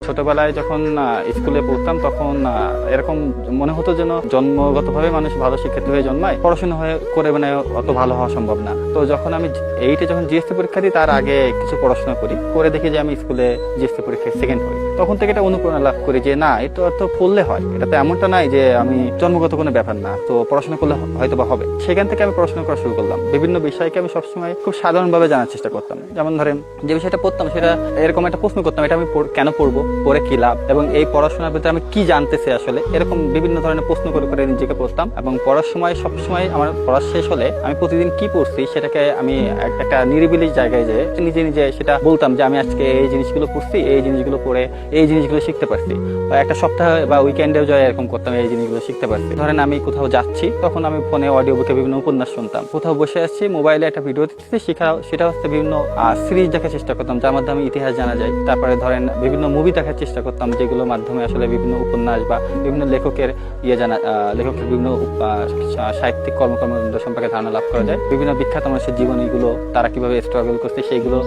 ছোটবেলায় যখন স্কুলে পড়তাম তখন এরকম মনে হতো যেন জন্মগতভাবে মানুষ ভালো শিক্ষিত হয়ে জন্মায়, পড়াশোনা হয়ে করে মানে অত ভালো হওয়া সম্ভব না। তো যখন আমি এইটে যখন জিএসসি পরীক্ষা দিই তার আগে কিছু পড়াশোনা করে দেখি যে আমি স্কুলে জিএসসি পরীক্ষায় সেকেন্ড হই। তখন থেকে এটা অনুপ্রেরণা লাভ করি যে না, এটা তো পড়লে হয়, এটা তো এমনটা নাই যে আমি জন্মগত কোনো ব্যাপার না, তো পড়াশোনা করলে হয়তো বা হবে। সেখান থেকে আমি পড়াশোনা করা শুরু করলাম। বিভিন্ন বিষয়কে আমি সবসময় খুব সাধারণভাবে জানার চেষ্টা করতাম। যেমন ধরেন যে বিষয়টা পড়তাম সেটা এরকম একটা প্রশ্ন করতাম, এটা আমি কেন পড়বো, পড়ে কি লাভ, এবং এই পড়াশোনার ভিতরে আমি কি জানতেছি আসলে, এরকম বিভিন্ন ধরনের প্রশ্ন করে করে নিজেকে পড়তাম। এবং পড়ার সময় সবসময় আমার পড়া শেষ হলে আমি প্রতিদিন কি পড়ছি সেটাকে আমি একটা নিরিবিলি জায়গায় যেয়ে নিজে নিজে সেটা বলতাম যে আমি আজকে এই জিনিসগুলো পড়ছি, এই জিনিসগুলো পড়ে এই জিনিসগুলো শিখতে পারছি। বা একটা সপ্তাহ বা উইকেন্ডেও যায় এরকম করতাম, এই জিনিসগুলো শিখতে পারছি। ধরেন আমি কোথাও যাচ্ছি, তখন আমি ফোনে অডিও বুকে বিভিন্ন উপন্যাস শুনতাম। কোথাও বসে আসছি, মোবাইলে একটা ভিডিও দেখতেছি, সেটা হচ্ছে বিভিন্ন সিরিজ দেখার চেষ্টা করতাম যার মাধ্যমে ইতিহাস জানা যায়। তারপরে ধরেন বিভিন্ন মুভি দেখার চেষ্টা করতাম যেগুলোর মাধ্যমে আসলে বিভিন্ন উপন্যাস বা বিভিন্ন লেখকের লেখকের বিভিন্ন সাহিত্যিক কর্মকাণ্ড সম্পর্কে ধারণা লাভ করা যায়। বিভিন্ন বিখ্যাত মানুষের জীবনীগুলো, তারা কিভাবে স্ট্রাগল করছে সেইগুলো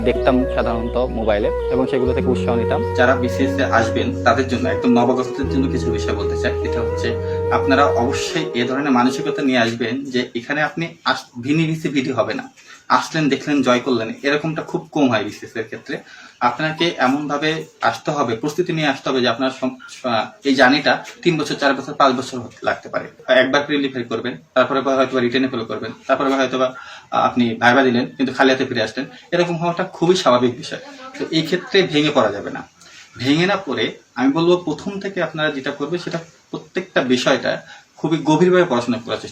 দেখতাম সাধারণত মোবাইলে, এবং সেগুলো থেকে উৎসাহ নিতাম। যারা বিসিএস এ আসবেন তাদের জন্য, একদম নবাগতদের জন্য কিছু বিষয় বলতে চাই। এটা হচ্ছে আপনারা অবশ্যই এ ধরনের মানসিকতা নিয়ে আসবেন যে এখানে আপনি ভিডি হবে না, আসলেন দেখলেন জয় করলেন, এরকমটা খুব কম হয় বিসিএস এর ক্ষেত্রে। আপনাকে এমন ভাবে আসতে হবে, প্রস্তুতি নিয়ে আসতে হবে যে আপনার এই জার্নিটা 3 বছর 4 বছর 5 বছর লাগতে পারে। একবার প্রিলিফাই করবেন, তারপরে হয়তো রিটেনে ফেল করবেন, তারপরে হয়তো আপনি ভাইবা দিলেন কিন্তু খালি হাতে ফিরে আসলেন। এরকম হওয়াটা খুবই স্বাভাবিক বিষয়। তো এই ক্ষেত্রে ভেঙে পড়া যাবে না। ভেঙে না পড়ে আমি বলবো প্রথম থেকে আপনারা যেটা করবে সেটা প্রত্যেকটা বিষয়টা খুবই গভীরভাবে পড়াশোনা করার চেষ্টা